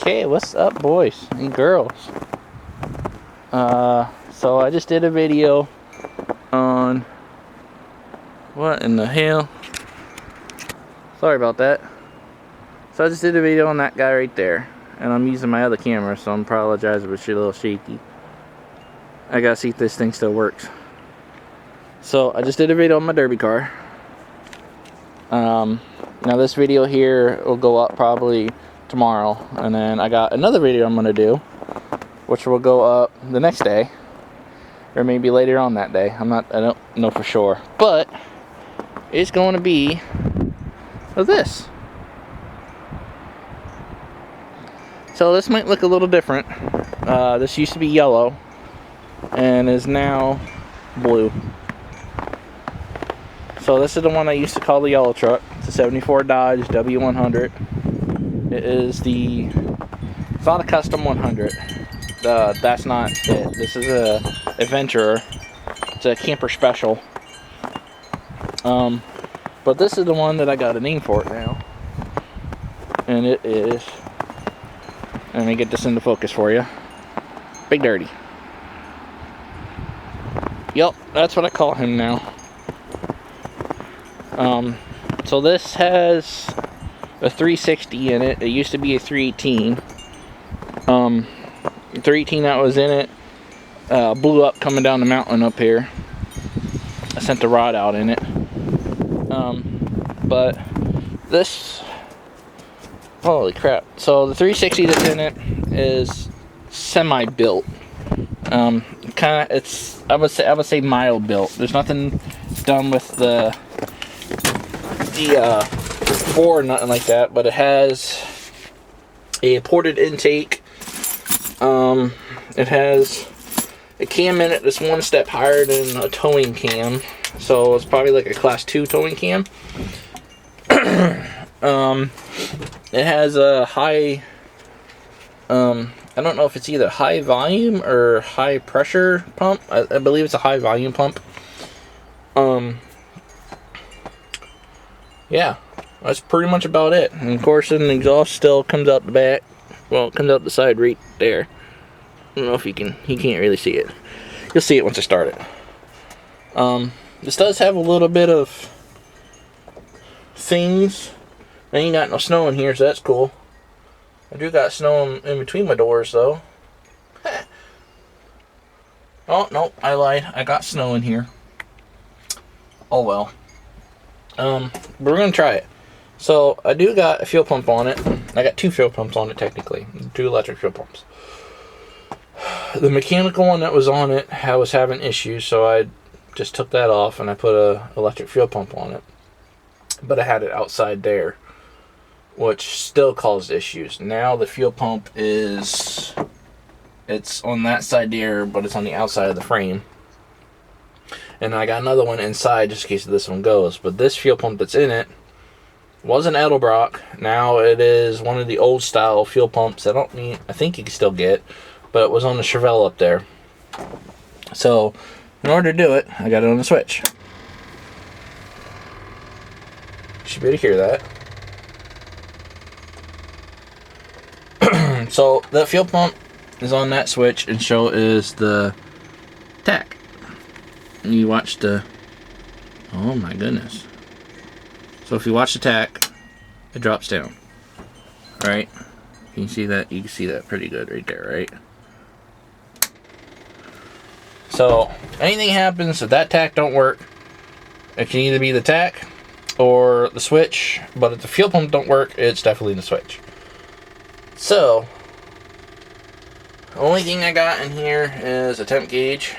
Okay, what's up, boys and girls? So I just did a video on what in the hell? Sorry about that. So I just did a video on that guy right there, and I'm using my other camera, so I'm apologizing if it's a little shaky. I gotta see if this thing still works. So I just did a video on my derby car. Now this video here will go up probably tomorrow, and then I got another video I'm gonna do, which will go up the next day, or maybe later on that day. I don't know for sure, but it's going to be of this. So this might look a little different. This used to be yellow and is now blue. So this is the one I used to call the yellow truck. It's a 74 Dodge W100. It's not a custom 100. That's not it. This is a adventurer. It's a camper special. But this is the one that I got a name for it now. And it is, let me get this into focus for you, Big Dirty. Yep, that's what I call him now. So this has a 360 in it. It used to be a 318. 318 that was in it blew up coming down the mountain up here. I sent the rod out in it. But this, holy crap. So the 360 that's in it is semi-built. I would say mild built. There's nothing done with the bore or nothing like that, but it has a ported intake. It has a cam in it that's one step higher than a towing cam, so it's probably like a class 2 towing cam. It has a high, I don't know if it's either high volume or high pressure pump. I believe it's a high volume pump. Yeah, that's pretty much about it. And of course, an exhaust still comes out the back. Well, it comes out the side right there. I don't know if you can't really see it. You'll see it once I start it. This does have a little bit of things. I ain't got no snow in here, so that's cool. I do got snow in between my doors, though. Oh, no, I lied. I got snow in here. Oh, well. But we're going to try it. So, I do got a fuel pump on it. I got 2 fuel pumps on it, technically. 2 electric fuel pumps. The mechanical one that was on it, I was having issues, so I just took that off and I put a electric fuel pump on it. But I had it outside there, which still caused issues. Now the fuel pump it's on that side there, but it's on the outside of the frame. And I got another one inside just in case this one goes. But this fuel pump that's in it was an Edelbrock. Now it is one of the old style fuel pumps. I think you can still get, but it was on the Chevelle up there. So in order to do it, I got it on the switch. You should be able to hear that. So that fuel pump is on that switch, and so is the tach. And you watch the, oh my goodness. So if you watch the tach, it drops down. Right? Can you see that? You can see that pretty good right there, right? So anything happens if that tach don't work, it can either be the tach or the switch, but if the fuel pump don't work, it's definitely the switch. So the only thing I got in here is a temp gauge.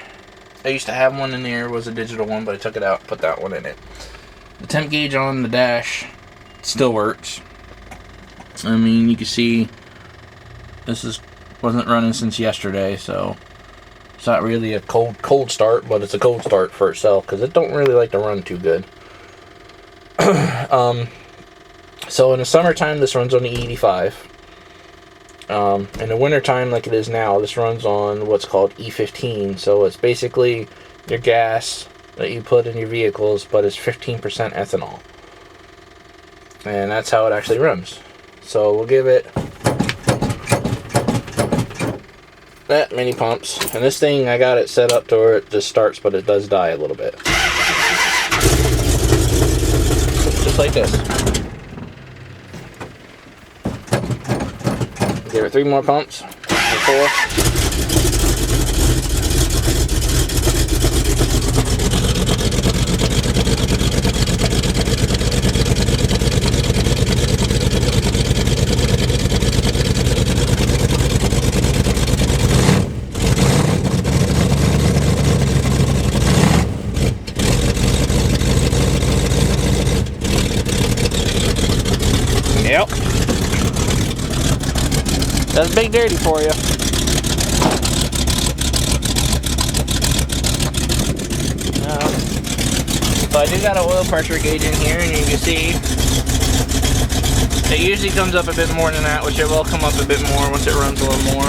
I used to have one in there, it was a digital one, but I took it out, put that one in it. The temp gauge on the dash still works. I mean, you can see this wasn't running since yesterday, so it's not really a cold start, but it's a cold start for itself because it don't really like to run too good. So in the summertime, this runs on the E85. In the wintertime, like it is now, this runs on what's called E15. So it's basically your gas that you put in your vehicles, but it's 15% ethanol. And that's how it actually runs. So we'll give it that many pumps. And this thing, I got it set up to where it just starts, but it does die a little bit. Just like this. Give it 3 more pumps. 4. Yep. That's Big Dirty for you. So I do got an oil pressure gauge in here, and you can see it usually comes up a bit more than that, which it will come up a bit more once it runs a little more.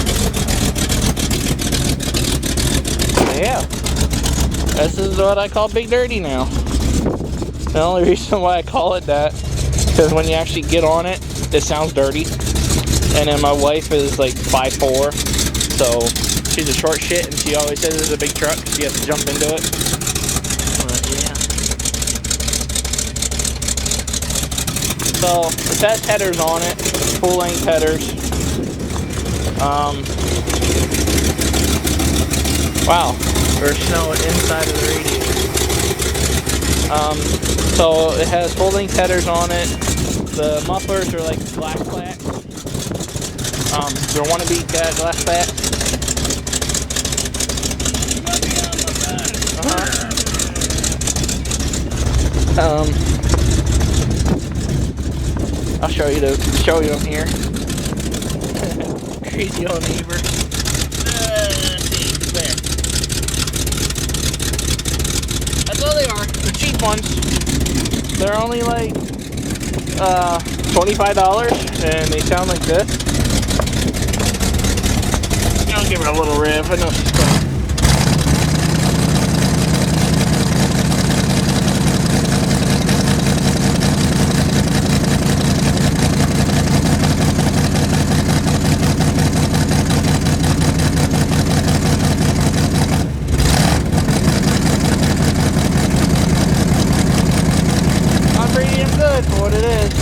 Yeah, this is what I call Big Dirty now. The only reason why I call it that, because when you actually get on it, it sounds dirty. And then my wife is like 5'4", so she's a short shit, and she always says it's a big truck. She has to jump into it. But yeah. So it has headers on it, full length headers. Wow, there's snow inside of the radiator. So it has full length headers on it. The mufflers are like glass flat. They're wannabe glass flat. I'll show you them here. Crazy old neighbor. There. That's all they are. They're cheap ones. They're only like $25, and they sound like this. I'll give it a little rev. I know she's coming. Not pretty damn good for what it is.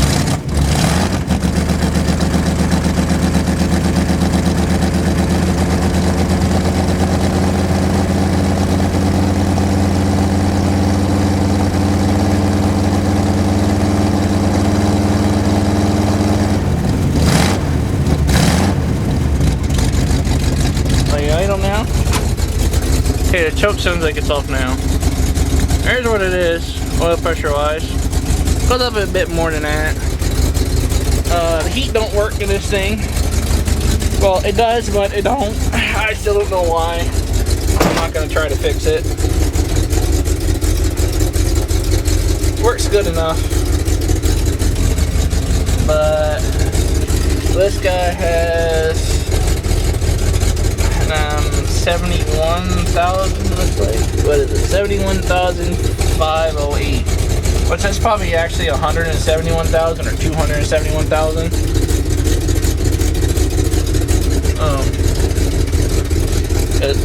Okay, the choke sounds like it's off now. Here's what it is, oil pressure wise. Goes up a bit more than that. The heat don't work in this thing. Well, it does, but it don't. I still don't know why. I'm not gonna try to fix it. Works good enough. But this guy has 71,000, looks like. What is it? 71,508. Which is probably actually 171,000 or 271,000.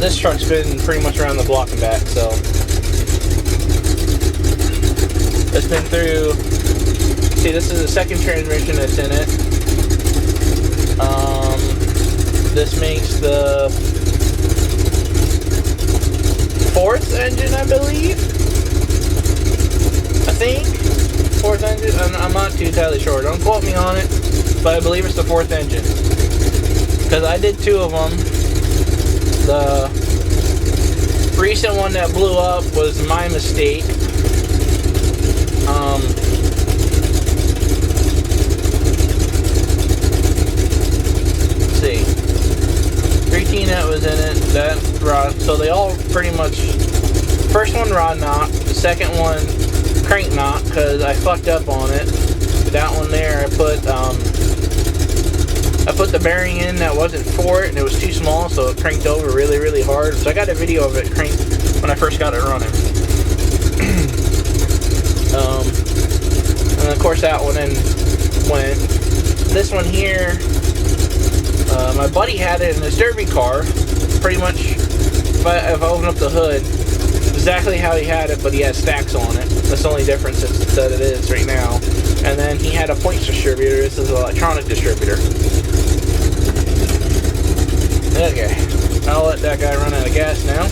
This truck's been pretty much around the block and back, so it's been through. See, this is the second transmission that's in it. This makes the 4th engine, I believe. I think 4th engine. I'm not too entirely sure. Don't quote me on it, but I believe it's the 4th engine. Because I did 2 of them. The recent one that blew up was my mistake. Let's see. 3T net was in it. That rod. So they all pretty much. First one rod knot. The second one crank knot because I fucked up on it. That one there, I put the bearing in that wasn't for it, and it was too small, so it cranked over really, really hard. So I got a video of it cranked when I first got it running. And of course that one then went. This one here, my buddy had it in his derby car, pretty much, if I open up the hood, exactly how he had it, but he had stacks on it. That's the only difference that it is right now. And then he had a points distributor. This is an electronic distributor. Okay, I'll let that guy run out of gas now.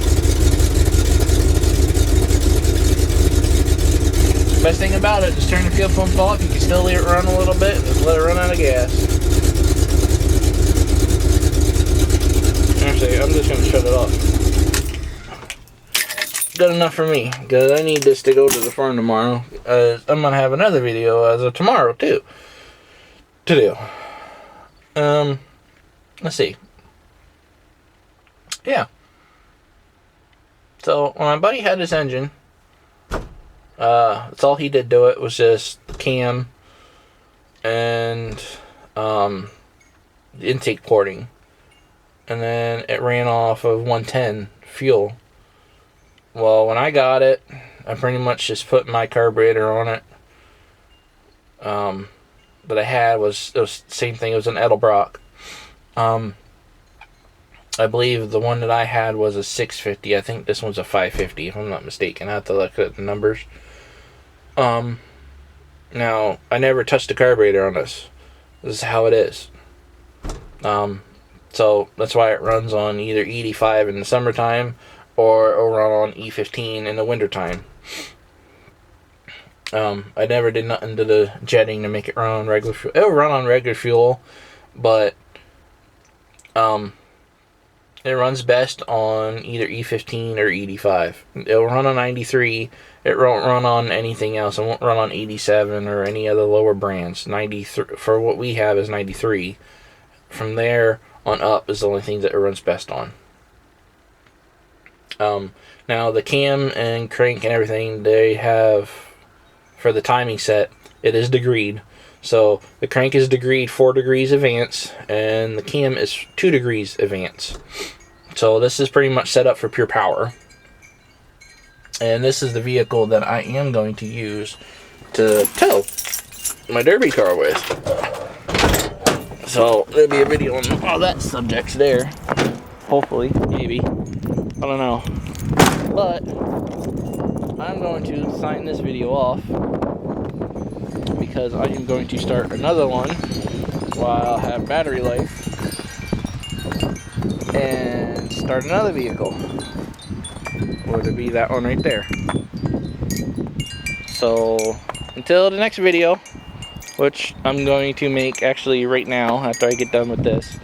Best thing about it, just turn the fuel pump off. You can still let it run a little bit and just let it run out of gas. Actually, I'm just going to shut it off. Good enough for me, because I need this to go to the farm tomorrow. I'm going to have another video as of tomorrow, too, to do. Let's see. Yeah. So, when my buddy had this engine, that's all he did to it was just cam and intake porting, and then it ran off of 110 fuel. Well, when I got it, I pretty much just put my carburetor on it. That I had was the same thing. It was an Edelbrock. I believe the one that I had was a 650. I think this one's a 550, if I'm not mistaken. I have to look at the numbers. Now, I never touched the carburetor on this. This is how it is. So, that's why it runs on either E85 in the summertime, or it'll run on E15 in the wintertime. I never did nothing to the jetting to make it run on regular fuel. It'll run on regular fuel, but, it runs best on either E15 or E85. It'll run on 93. It won't run on anything else. It won't run on 87 or any other lower brands. 93 for what we have is 93. From there on up is the only thing that it runs best on. Now the cam and crank and everything they have for the timing set, it is degreed. So the crank is degreed 4 degrees advance, and the cam is 2 degrees advance. So this is pretty much set up for pure power. And this is the vehicle that I am going to use to tow my derby car with. So there'll be a video on all that subjects there. Hopefully, maybe. I don't know. But I'm going to sign this video off, because I am going to start another one while I have battery life and start another vehicle. Or to be that one right there. So until the next video, which I'm going to make actually right now after I get done with this,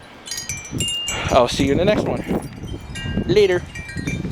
I'll see you in the next one. Later.